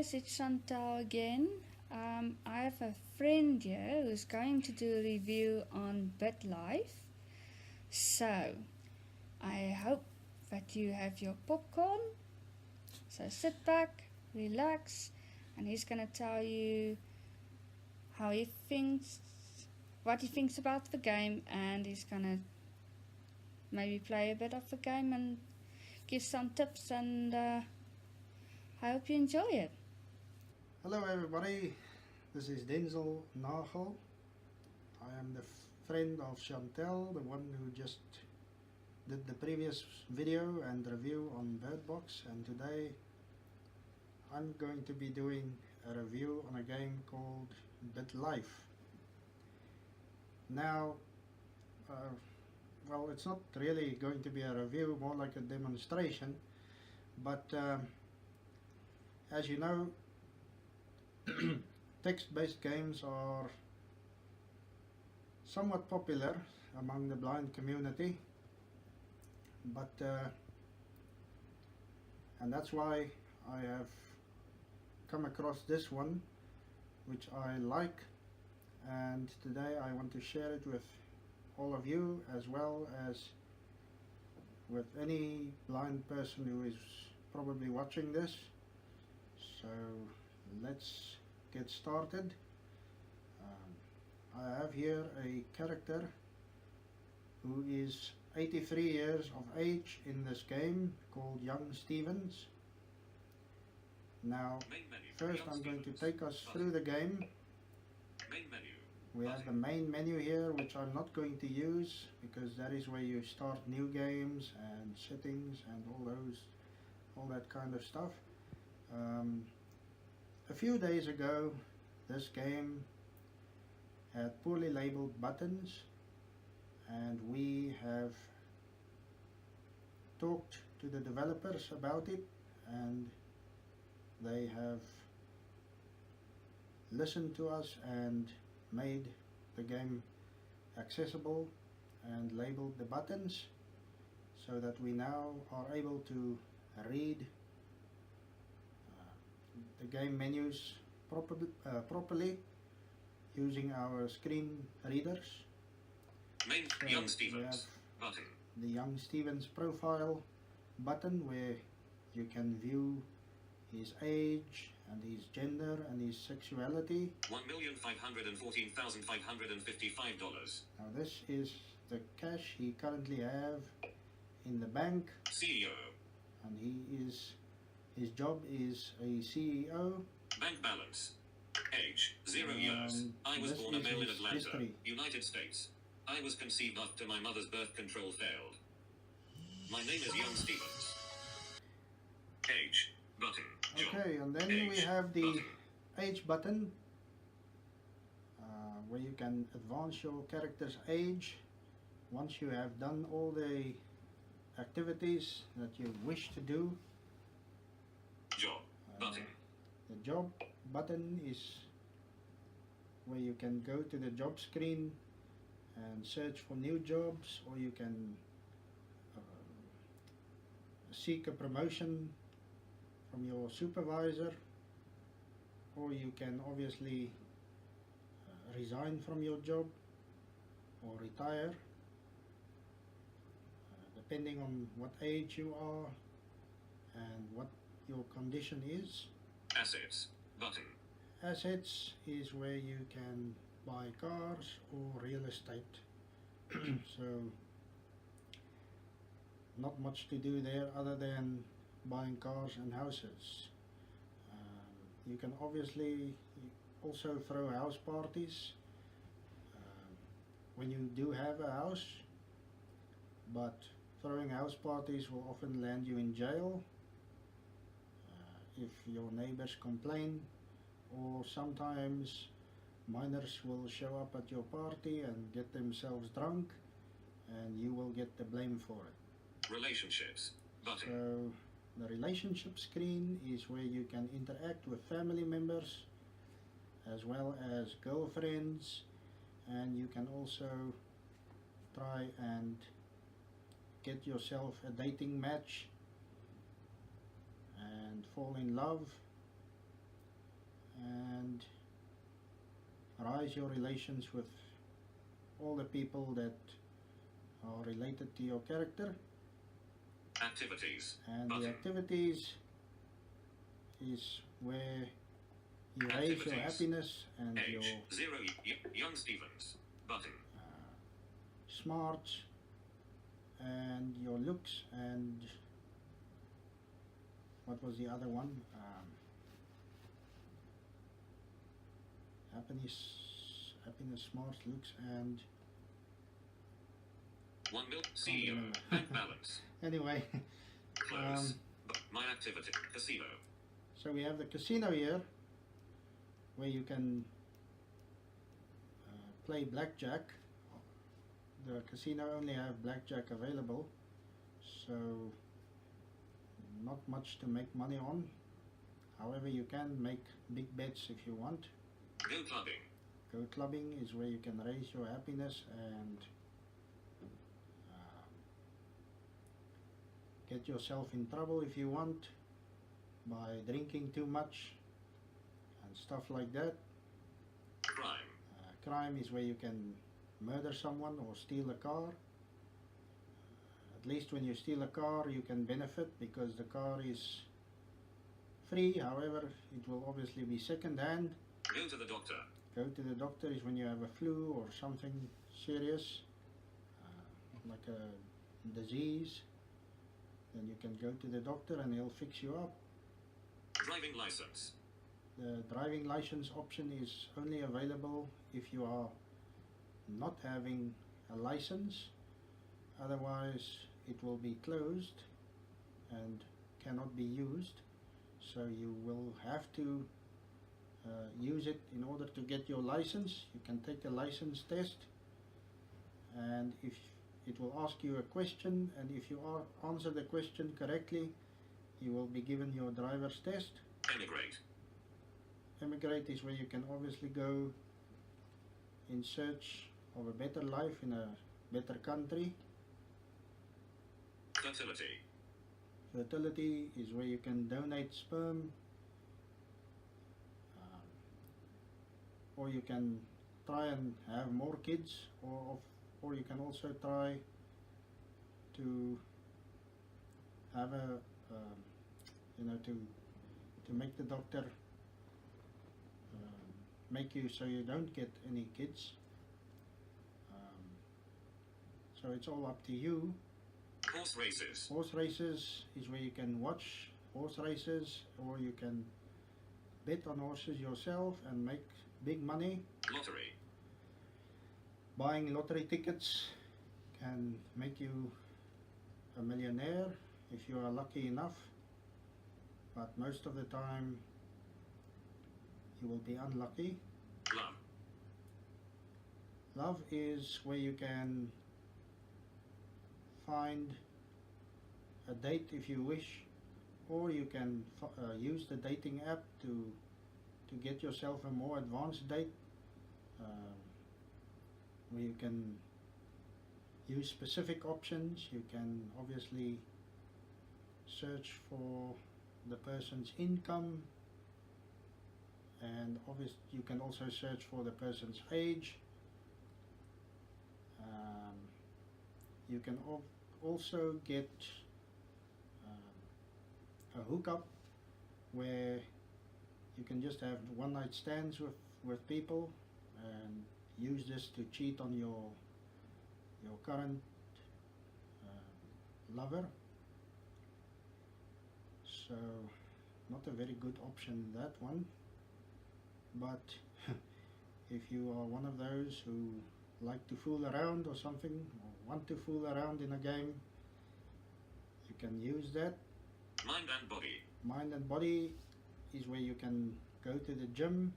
guys, it's Chantal again. I have a friend here who's going to do a review on Bitlife. So, I hope that you have your popcorn. So sit back, relax, and he's going to tell you how he thinks, what he thinks about the game, and he's going to maybe play a bit of the game and give some tips, and I hope you enjoy it. Hello everybody, this is Denzel Nagel. I am the friend of Chantel, the one who just did the previous video and review on Bird Box, and today I'm going to be doing a review on a game called Bitlife. Now, well, it's not really going to be a review, more like a demonstration, but as you know, text-based games are somewhat popular among the blind community, but and that's why I have come across this one which I like, and today I want to share it with all of you, as well as with any blind person who is probably watching this. So let's get started. I have here a character who is 83 years of age in this game, called Young Stevens. Now, first I'm going to take us through the game. We have the main menu here, which I'm not going to use because that is where you start new games and settings and all that kind of stuff. A few days ago, this game had poorly labeled buttons, and we have talked to the developers about it, and they have listened to us and made the game accessible and labeled the buttons so that we now are able to read the game menus properly using our screen readers. So Young Stevens button. The Young Stevens profile button, where you can view his age and his gender and his sexuality. $1,514,555. Now this is the cash he currently have in the bank. CEO. And his job is a CEO. Bank balance. Age 0 years. I was born a male in Atlanta, history. United States. I was conceived after my mother's birth control failed. My name is Young Stevens. Age button. Job. Okay, and then Age we have the button. age button, where you can advance your character's age once you have done all the activities that you wish to do. Job button. The job button is where you can go to the job screen and search for new jobs, or you can seek a promotion from your supervisor, or you can obviously resign from your job or retire, depending on what age you are and what your condition is. Assets button. Assets is where you can buy cars or real estate. So not much to do there other than buying cars and houses. You can obviously also throw house parties when you do have a house, but throwing house parties will often land you in jail if your neighbors complain, or sometimes minors will show up at your party and get themselves drunk, and you will get the blame for it. Relationships button. So the relationship screen is where you can interact with family members as well as girlfriends, and you can also try and get yourself a dating match and fall in love and rise your relations with all the people that are related to your character. Activities. And Button. the activities is where you raise your Activities. happiness and Age your 0. Young Stevens. Button. smarts and your looks and what was the other one? Happiness, smarts, looks, and 1 mil. CEO. Bank balance. anyway. Close. My activity. Casino. So we have the casino here, where you can play blackjack. The casino only have blackjack available, so not much to make money on. However, you can make big bets if you want. Go clubbing. Go clubbing is where you can raise your happiness and get yourself in trouble if you want by drinking too much and stuff like that. Crime. Crime is where you can murder someone or steal a car. At least when you steal a car you can benefit because the car is free, however it will obviously be second hand. Go to the doctor. Go to the doctor is when you have a flu or something serious, like a disease. Then you can go to the doctor and he'll fix you up. Driving license. The driving license option is only available if you are not having a license. Otherwise it will be closed and cannot be used. So you will have to use it in order to get your license. You can take a license test, and if it will ask you a question, and if you answer the question correctly, you will be given your driver's test. Emigrate. Emigrate is where you can obviously go in search of a better life in a better country. Fertility. Fertility is where you can donate sperm, or you can try and have more kids, or you can also try to have a to make the doctor make you so you don't get any kids. So it's all up to you. Horse races. Horse races is where you can watch horse races, or you can bet on horses yourself and make big money. Lottery. Buying lottery tickets can make you a millionaire if you are lucky enough, but most of the time you will be unlucky. Love. Love is where you can find a date if you wish, or you can use the dating app to get yourself a more advanced date, where you can use specific options. You can obviously search for the person's income, and obviously you can also search for the person's age. You can also get a hookup where you can just have one night stands with people and use this to cheat on your current lover. So not a very good option, that one. But if you are one of those who like to fool around or something, or want to fool around in a game, you can use that. Mind and body. Mind and body is where you can go to the gym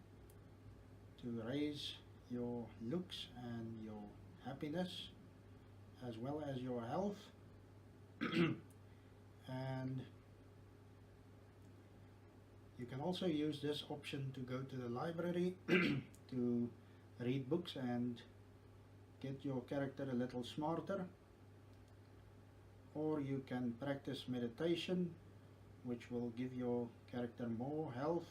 to raise your looks and your happiness as well as your health. And you can also use this option to go to the library to read books and get your character a little smarter, or you can practice meditation, which will give your character more health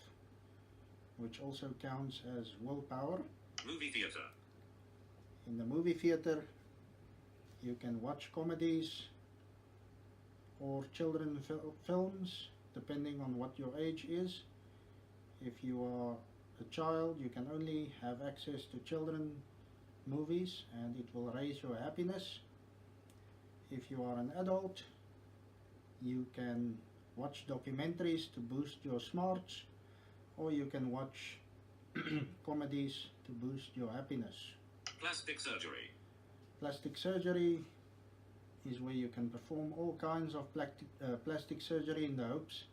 which also counts as willpower. Movie theater. In the movie theater, you can watch comedies or children films, depending on what your age is. If you are a child, you can only have access to children movies, and it will raise your happiness. If you are an adult, you can watch documentaries to boost your smarts, or you can watch comedies to boost your happiness. Plastic surgery. Plastic surgery is where you can perform all kinds of plastic surgery in the hopes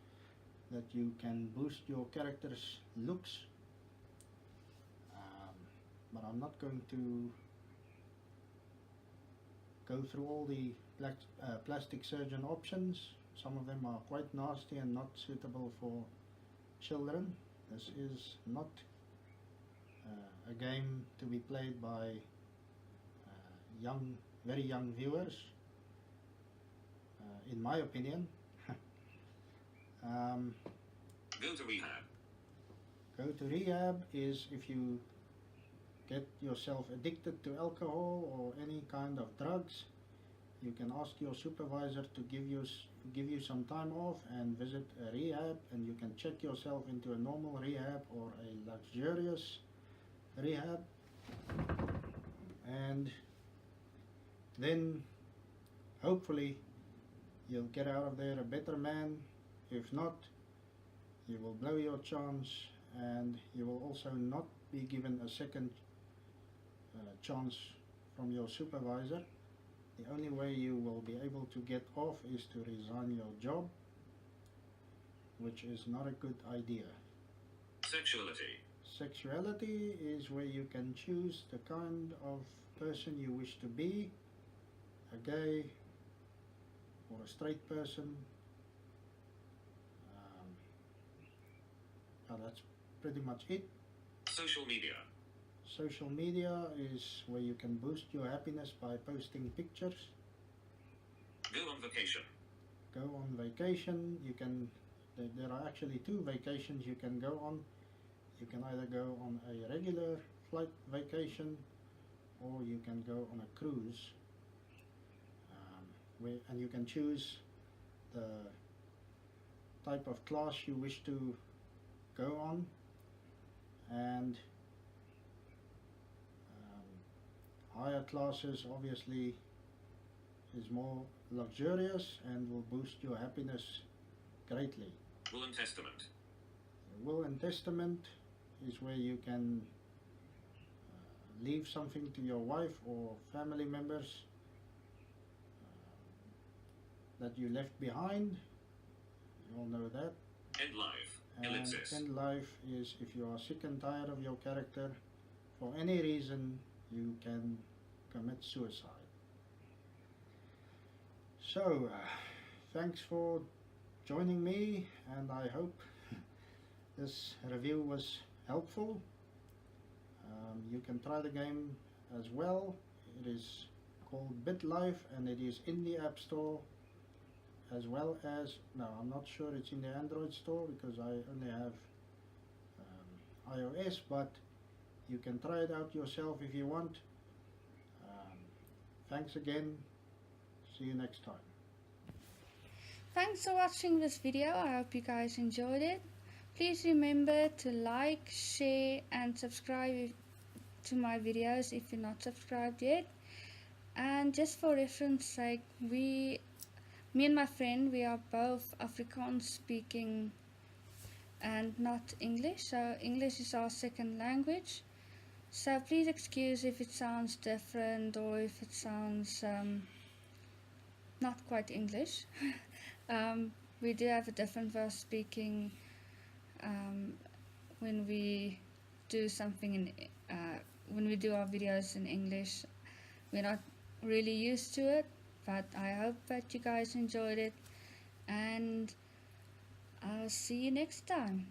that you can boost your character's looks. But I'm not going to go through all the plastic surgeon options. Some of them are quite nasty and not suitable for children. This is not a game to be played by very young viewers, in my opinion. Go to rehab. Go to rehab is if you get yourself addicted to alcohol or any kind of drugs. You can ask your supervisor to give you some time off and visit a rehab, and you can check yourself into a normal rehab or a luxurious rehab, and then hopefully you'll get out of there a better man. If not, you will blow your chance, and you will also not be given a second chance from your supervisor. The only way you will be able to get off is to resign your job, which is not a good idea. Sexuality. Sexuality is where you can choose the kind of person you wish to be, a gay or a straight person. That's pretty much it. Social media. Social media is where you can boost your happiness by posting pictures. Go on vacation. Go on vacation. There are actually two vacations you can go on. You can either go on a regular flight vacation, or you can go on a cruise. And you can choose the type of class you wish to go on, and higher classes obviously is more luxurious and will boost your happiness greatly. Will and testament. The will and testament is where you can leave something to your wife or family members that you left behind. You all know that. End life. And Ellipsis. end life is if you are sick and tired of your character for any reason, you can commit suicide. So, thanks for joining me, and I hope this review was helpful. You can try the game as well. It is called Bitlife, and it is in the App Store, as well as, no, I'm not sure it's in the Android store because I only have iOS, but you can try it out yourself if you want. Thanks again. See you next time. Thanks for watching this video. I hope you guys enjoyed it. Please remember to like, share and subscribe to my videos if you're not subscribed yet. And just for reference sake, me and my friend, we are both Afrikaans speaking and not English, so English is our second language. So please excuse if it sounds different or if it sounds not quite English. We do have a different way of speaking when we do something when we do our videos in English. We're not really used to it, but I hope that you guys enjoyed it, and I'll see you next time.